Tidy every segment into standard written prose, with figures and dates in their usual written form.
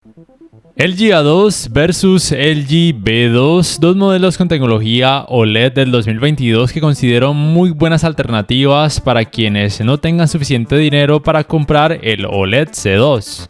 LG A2 versus LG B2, dos modelos con tecnología OLED del 2022 que considero muy buenas alternativas para quienes no tengan suficiente dinero para comprar el OLED C2.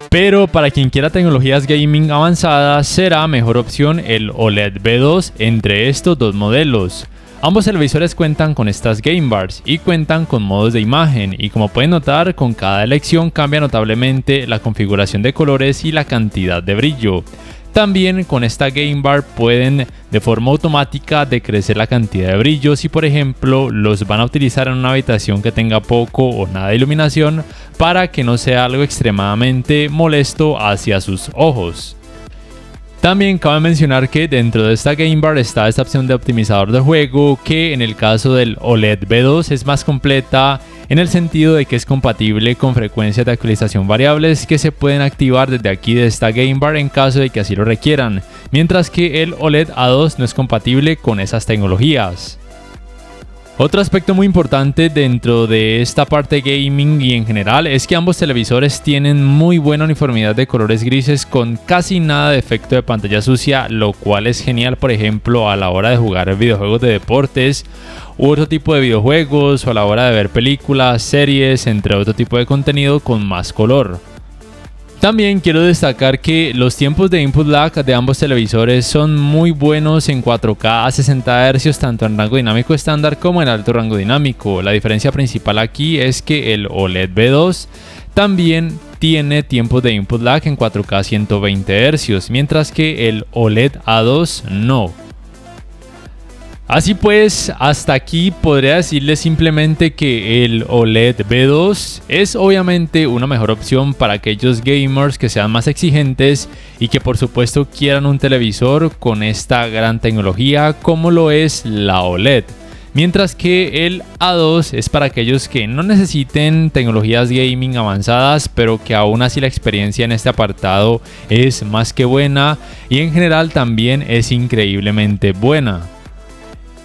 Pero para quien quiera tecnologías gaming avanzadas será mejor opción el OLED B2 entre estos dos modelos. Ambos televisores cuentan con estas Game Bars y cuentan con modos de imagen, y como pueden notar, con cada elección cambia notablemente la configuración de colores y la cantidad de brillo. También con esta Game Bar pueden de forma automática decrecer la cantidad de brillo si por ejemplo los van a utilizar en una habitación que tenga poco o nada de iluminación, para que no sea algo extremadamente molesto hacia sus ojos. También cabe mencionar que dentro de esta Game Bar está esta opción de optimizador de juego, que en el caso del OLED B2 es más completa en el sentido de que es compatible con frecuencias de actualización variables que se pueden activar desde aquí de esta Game Bar en caso de que así lo requieran, mientras que el OLED A2 no es compatible con esas tecnologías. Otro aspecto muy importante dentro de esta parte gaming y en general es que ambos televisores tienen muy buena uniformidad de colores grises con casi nada de efecto de pantalla sucia, lo cual es genial por ejemplo a la hora de jugar videojuegos de deportes u otro tipo de videojuegos, o a la hora de ver películas, series, entre otro tipo de contenido con más color. También quiero destacar que los tiempos de input lag de ambos televisores son muy buenos en 4K a 60 Hz tanto en rango dinámico estándar como en alto rango dinámico. La diferencia principal aquí es que el OLED B2 también tiene tiempos de input lag en 4K a 120 Hz, mientras que el OLED A2 no. Así pues, hasta aquí podría decirles simplemente que el OLED B2 es obviamente una mejor opción para aquellos gamers que sean más exigentes y que por supuesto quieran un televisor con esta gran tecnología como lo es la OLED. Mientras que el A2 es para aquellos que no necesiten tecnologías gaming avanzadas, pero que aún así la experiencia en este apartado es más que buena y en general también es increíblemente buena.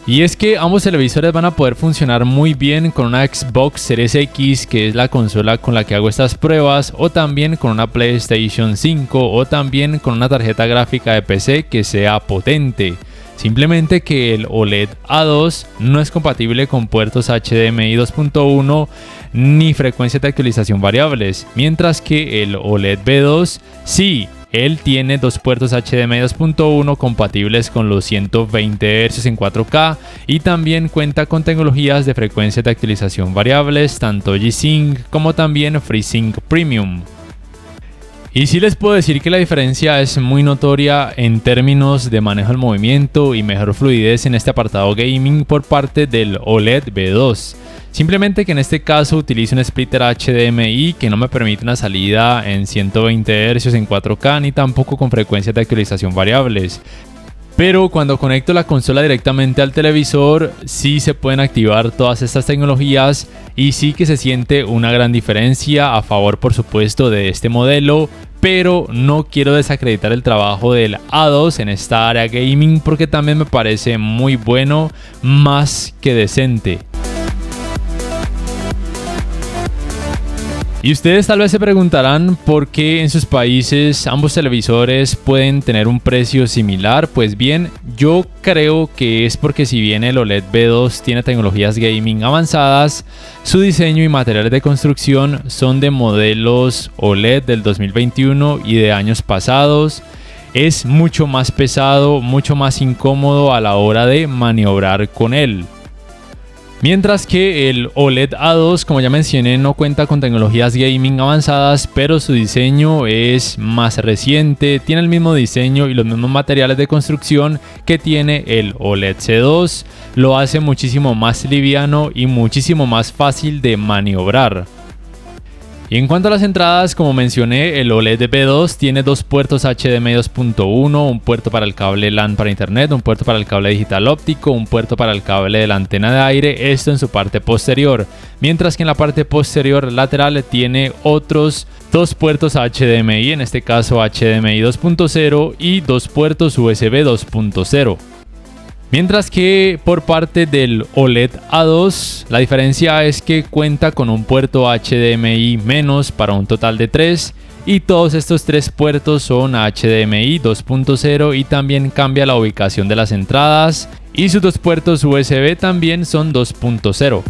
Y es que ambos televisores van a poder funcionar muy bien con una Xbox Series X, que es la consola con la que hago estas pruebas, o también con una PlayStation 5, o también con una tarjeta gráfica de PC que sea potente. Simplemente que el OLED A2 no es compatible con puertos HDMI 2.1 ni frecuencias de actualización variables, mientras que el OLED B2 sí. Él tiene dos puertos HDMI 2.1 compatibles con los 120 Hz en 4K y también cuenta con tecnologías de frecuencias de actualización variables, tanto G-Sync como también FreeSync Premium. Y sí les puedo decir que la diferencia es muy notoria en términos de manejo del movimiento y mejor fluidez en este apartado gaming por parte del OLED B2. Simplemente que en este caso utilizo un splitter HDMI que no me permite una salida en 120 Hz en 4K ni tampoco con frecuencias de actualización variables. Pero cuando conecto la consola directamente al televisor sí se pueden activar todas estas tecnologías y sí que se siente una gran diferencia a favor por supuesto de este modelo. Pero no quiero desacreditar el trabajo del A2 en esta área gaming porque también me parece muy bueno, más que decente. Y ustedes tal vez se preguntarán por qué en sus países ambos televisores pueden tener un precio similar. Pues bien, yo creo que es porque si bien el OLED B2 tiene tecnologías gaming avanzadas, su diseño y materiales de construcción son de modelos OLED del 2021 y de años pasados. Es mucho más pesado, mucho más incómodo a la hora de maniobrar con él. Mientras que el OLED A2, como ya mencioné, no cuenta con tecnologías gaming avanzadas, pero su diseño es más reciente, tiene el mismo diseño y los mismos materiales de construcción que tiene el OLED C2, lo hace muchísimo más liviano y muchísimo más fácil de maniobrar. Y en cuanto a las entradas, como mencioné, el OLED B2 tiene dos puertos HDMI 2.1, un puerto para el cable LAN para internet, un puerto para el cable digital óptico, un puerto para el cable de la antena de aire, esto en su parte posterior. Mientras que en la parte posterior lateral tiene otros dos puertos HDMI, en este caso HDMI 2.0 y dos puertos USB 2.0. Mientras que por parte del OLED A2, la diferencia es que cuenta con un puerto HDMI menos para un total de 3 y todos estos tres puertos son HDMI 2.0 y también cambia la ubicación de las entradas, y sus dos puertos USB también son 2.0.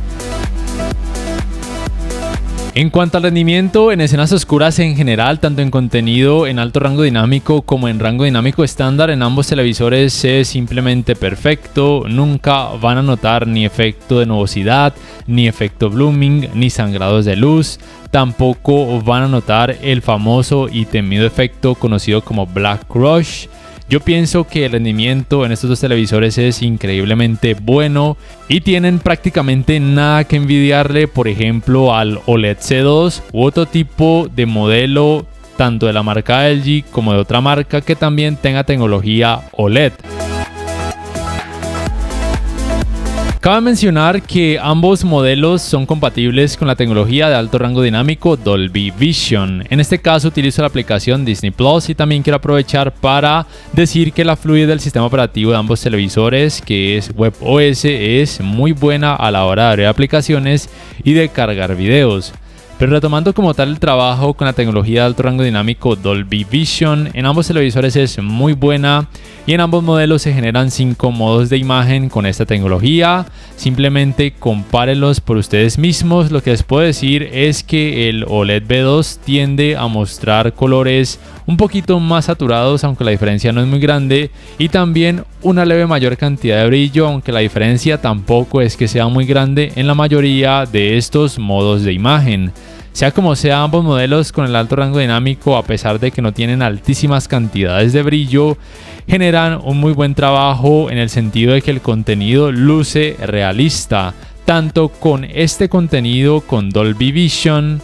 En cuanto al rendimiento, en escenas oscuras en general, tanto en contenido en alto rango dinámico como en rango dinámico estándar, en ambos televisores es simplemente perfecto. Nunca van a notar ni efecto de nubosidad, ni efecto blooming, ni sangrados de luz. Tampoco van a notar el famoso y temido efecto conocido como Black Rush. Yo pienso que el rendimiento en estos dos televisores es increíblemente bueno y tienen prácticamente nada que envidiarle, por ejemplo, al OLED C2 u otro tipo de modelo, tanto de la marca LG como de otra marca que también tenga tecnología OLED. Cabe mencionar que ambos modelos son compatibles con la tecnología de alto rango dinámico Dolby Vision. En este caso utilizo la aplicación Disney Plus y también quiero aprovechar para decir que la fluidez del sistema operativo de ambos televisores, que es WebOS, es muy buena a la hora de abrir aplicaciones y de cargar videos. Pero retomando como tal el trabajo con la tecnología de alto rango dinámico Dolby Vision, en ambos televisores es muy buena y en ambos modelos se generan 5 modos de imagen con esta tecnología. Simplemente compárenlos por ustedes mismos. Lo que les puedo decir es que el OLED V2 tiende a mostrar colores un poquito más saturados, aunque la diferencia no es muy grande, y también una leve mayor cantidad de brillo, aunque la diferencia tampoco es que sea muy grande en la mayoría de estos modos de imagen. Sea como sea, ambos modelos con el alto rango dinámico, a pesar de que no tienen altísimas cantidades de brillo, generan un muy buen trabajo en el sentido de que el contenido luce realista, tanto con este contenido con Dolby Vision,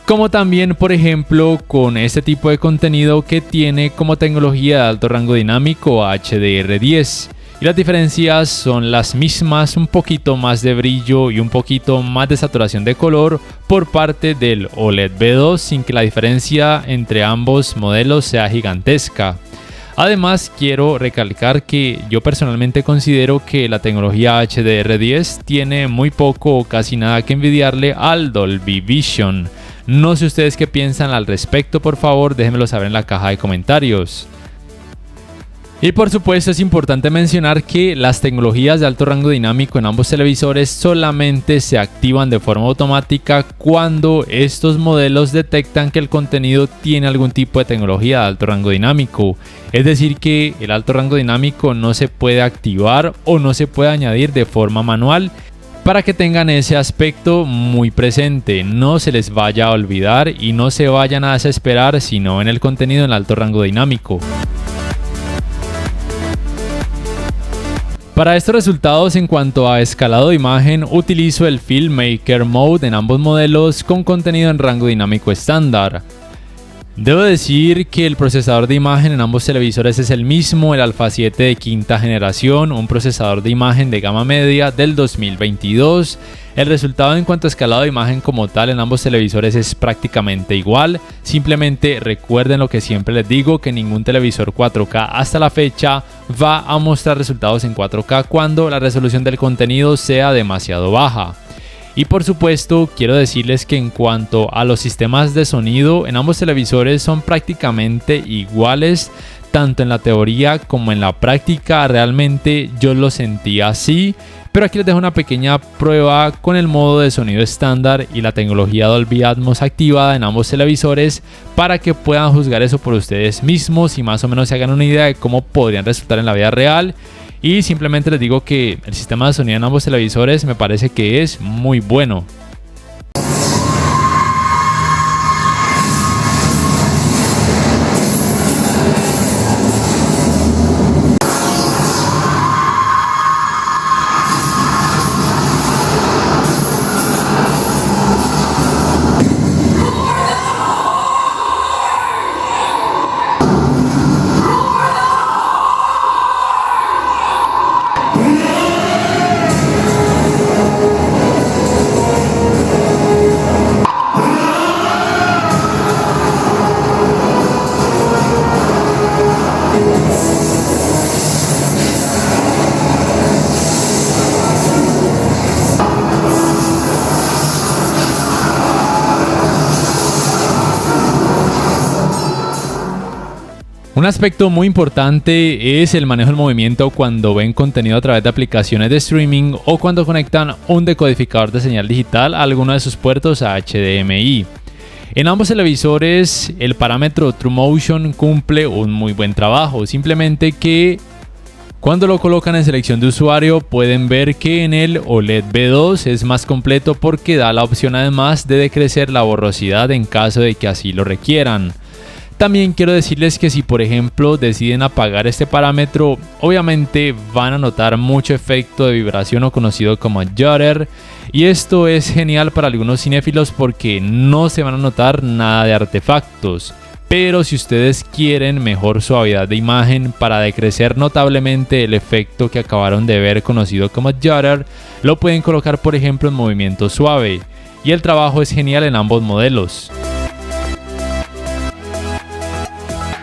como también, por ejemplo, con este tipo de contenido que tiene como tecnología de alto rango dinámico HDR10. Y las diferencias son las mismas, un poquito más de brillo y un poquito más de saturación de color por parte del OLED V2, sin que la diferencia entre ambos modelos sea gigantesca. Además, quiero recalcar que yo personalmente considero que la tecnología HDR10 tiene muy poco o casi nada que envidiarle al Dolby Vision. No sé ustedes qué piensan al respecto, por favor, déjenmelo saber en la caja de comentarios. Y por supuesto es importante mencionar que las tecnologías de alto rango dinámico en ambos televisores solamente se activan de forma automática cuando estos modelos detectan que el contenido tiene algún tipo de tecnología de alto rango dinámico. Es decir, que el alto rango dinámico no se puede activar o no se puede añadir de forma manual. Para que tengan ese aspecto muy presente, no se les vaya a olvidar y no se vayan a desesperar si no ven el contenido en alto rango dinámico. Para estos resultados en cuanto a escalado de imagen, utilizo el Filmmaker Mode en ambos modelos con contenido en rango dinámico estándar. Debo decir que el procesador de imagen en ambos televisores es el mismo, el Alpha 7 de quinta generación, un procesador de imagen de gama media del 2022. El resultado en cuanto a escalado de imagen como tal en ambos televisores es prácticamente igual. Simplemente recuerden lo que siempre les digo, que ningún televisor 4K hasta la fecha va a mostrar resultados en 4K cuando la resolución del contenido sea demasiado baja. Y por supuesto, quiero decirles que en cuanto a los sistemas de sonido, en ambos televisores son prácticamente iguales, tanto en la teoría como en la práctica. Realmente yo lo sentí así, pero aquí les dejo una pequeña prueba con el modo de sonido estándar y la tecnología Dolby Atmos activada en ambos televisores para que puedan juzgar eso por ustedes mismos y más o menos se hagan una idea de cómo podrían resultar en la vida real. Y simplemente les digo que el sistema de sonido en ambos televisores me parece que es muy bueno. Un aspecto muy importante es el manejo del movimiento cuando ven contenido a través de aplicaciones de streaming o cuando conectan un decodificador de señal digital a alguno de sus puertos a HDMI. En ambos televisores el parámetro TrueMotion cumple un muy buen trabajo, simplemente que cuando lo colocan en selección de usuario pueden ver que en el OLED V2 es más completo porque da la opción además de decrecer la borrosidad en caso de que así lo requieran. También quiero decirles que si por ejemplo deciden apagar este parámetro, obviamente van a notar mucho efecto de vibración o conocido como judder, y esto es genial para algunos cinéfilos porque no se van a notar nada de artefactos. Pero si ustedes quieren mejor suavidad de imagen para decrecer notablemente el efecto que acabaron de ver conocido como judder, lo pueden colocar por ejemplo en movimiento suave, y el trabajo es genial en ambos modelos.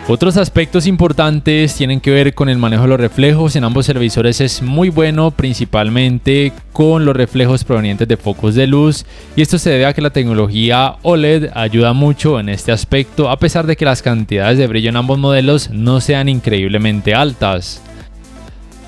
Otros aspectos importantes tienen que ver con el manejo de los reflejos. En ambos televisores es muy bueno, principalmente con los reflejos provenientes de focos de luz, y esto se debe a que la tecnología OLED ayuda mucho en este aspecto, a pesar de que las cantidades de brillo en ambos modelos no sean increíblemente altas.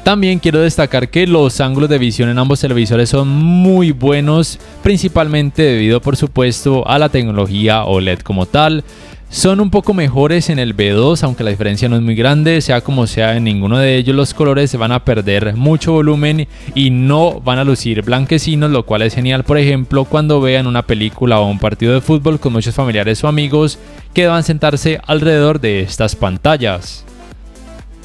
También quiero destacar que los ángulos de visión en ambos televisores son muy buenos, principalmente debido por supuesto a la tecnología OLED como tal. Son un poco mejores en el V2, aunque la diferencia no es muy grande. Sea como sea, en ninguno de ellos los colores se van a perder mucho volumen y no van a lucir blanquecinos, lo cual es genial, por ejemplo, cuando vean una película o un partido de fútbol con muchos familiares o amigos que deban sentarse alrededor de estas pantallas.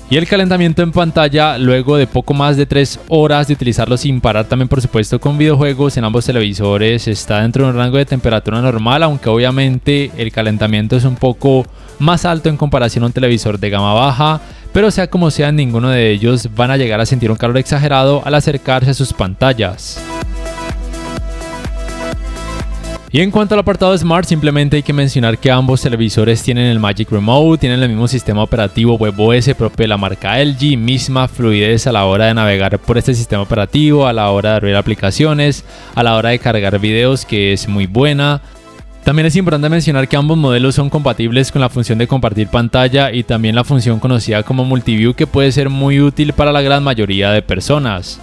Y el calentamiento en pantalla, luego de poco más de 3 horas de utilizarlo sin parar, también por supuesto con videojuegos en ambos televisores, está dentro de un rango de temperatura normal, aunque obviamente el calentamiento es un poco más alto en comparación a un televisor de gama baja, pero sea como sea, ninguno de ellos van a llegar a sentir un calor exagerado al acercarse a sus pantallas. Y en cuanto al apartado Smart, simplemente hay que mencionar que ambos televisores tienen el Magic Remote, tienen el mismo sistema operativo WebOS propio de la marca LG, misma fluidez a la hora de navegar por este sistema operativo, a la hora de abrir aplicaciones, a la hora de cargar videos, que es muy buena. También es importante mencionar que ambos modelos son compatibles con la función de compartir pantalla y también la función conocida como Multiview, que puede ser muy útil para la gran mayoría de personas.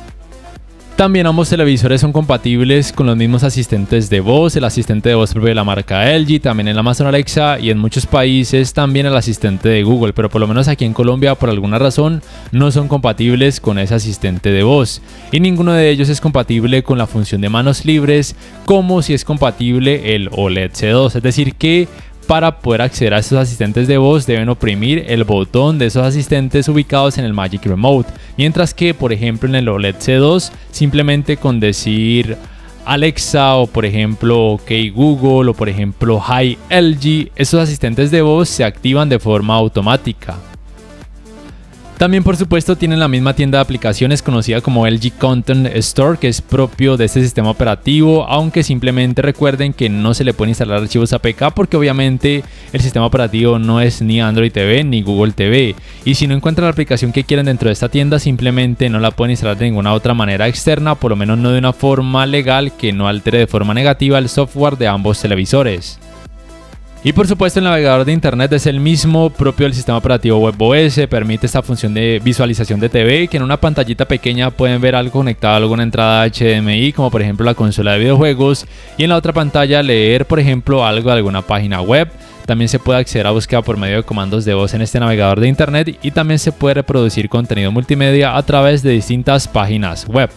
También ambos televisores son compatibles con los mismos asistentes de voz, el asistente de voz propio de la marca LG, también el Amazon Alexa, y en muchos países también el asistente de Google, pero por lo menos aquí en Colombia por alguna razón no son compatibles con ese asistente de voz, y ninguno de ellos es compatible con la función de manos libres, como si es compatible el OLED C2, es decir que para poder acceder a estos asistentes de voz deben oprimir el botón de esos asistentes ubicados en el Magic Remote, mientras que por ejemplo en el OLED C2 simplemente con decir Alexa o por ejemplo OK Google o por ejemplo Hi LG, esos asistentes de voz se activan de forma automática. También por supuesto tienen la misma tienda de aplicaciones conocida como LG Content Store, que es propio de este sistema operativo, aunque simplemente recuerden que no se le pueden instalar archivos APK porque obviamente el sistema operativo no es ni Android TV ni Google TV, y si no encuentran la aplicación que quieren dentro de esta tienda simplemente no la pueden instalar de ninguna otra manera externa, por lo menos no de una forma legal que no altere de forma negativa el software de ambos televisores. Y por supuesto el navegador de internet es el mismo propio del sistema operativo WebOS, permite esta función de visualización de TV, que en una pantallita pequeña pueden ver algo conectado a alguna entrada HDMI, como por ejemplo la consola de videojuegos, y en la otra pantalla leer por ejemplo algo de alguna página web. También se puede acceder a búsqueda por medio de comandos de voz en este navegador de internet, y también se puede reproducir contenido multimedia a través de distintas páginas web.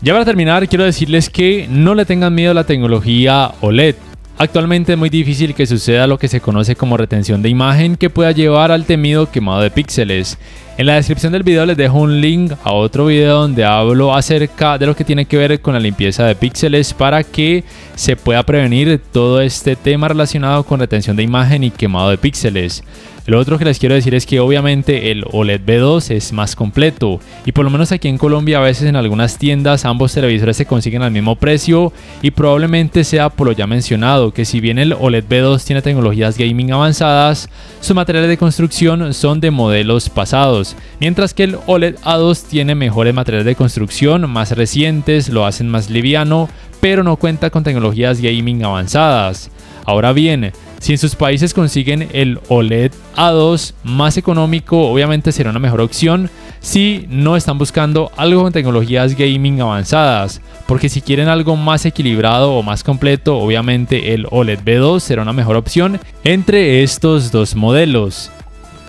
Ya para terminar, quiero decirles que no le tengan miedo a la tecnología OLED. Actualmente es muy difícil que suceda lo que se conoce como retención de imagen, que pueda llevar al temido quemado de píxeles. En la descripción del video les dejo un link a otro video donde hablo acerca de lo que tiene que ver con la limpieza de píxeles para que se pueda prevenir todo este tema relacionado con retención de imagen y quemado de píxeles. Lo otro que les quiero decir es que obviamente el OLED V2 es más completo, y por lo menos aquí en Colombia a veces en algunas tiendas ambos televisores se consiguen al mismo precio, y probablemente sea por lo ya mencionado, que si bien el OLED V2 tiene tecnologías gaming avanzadas, sus materiales de construcción son de modelos pasados, mientras que el OLED A2 tiene mejores materiales de construcción, más recientes, lo hacen más liviano, pero no cuenta con tecnologías gaming avanzadas. Ahora bien, Si en sus países consiguen el OLED A2 más económico, obviamente será una mejor opción si no están buscando algo con tecnologías gaming avanzadas, porque si quieren algo más equilibrado o más completo, obviamente el OLED B2 será una mejor opción entre estos dos modelos.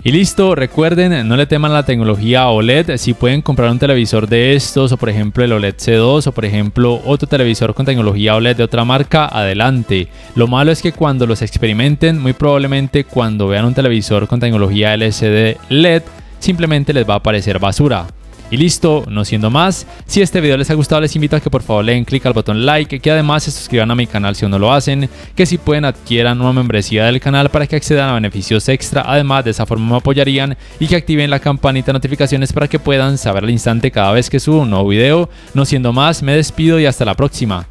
Y listo, recuerden, no le teman a la tecnología OLED. Si pueden comprar un televisor de estos, o por ejemplo el OLED C2, o por ejemplo otro televisor con tecnología OLED de otra marca, adelante. Lo malo es que cuando los experimenten, muy probablemente cuando vean un televisor con tecnología LCD LED, simplemente les va a parecer basura. Y listo, no siendo más, si este video les ha gustado les invito a que por favor le den clic al botón like, que además se suscriban a mi canal si aún no lo hacen, que si pueden adquieran una membresía del canal para que accedan a beneficios extra, además de esa forma me apoyarían, y que activen la campanita de notificaciones para que puedan saber al instante cada vez que subo un nuevo video. No siendo más, me despido y hasta la próxima.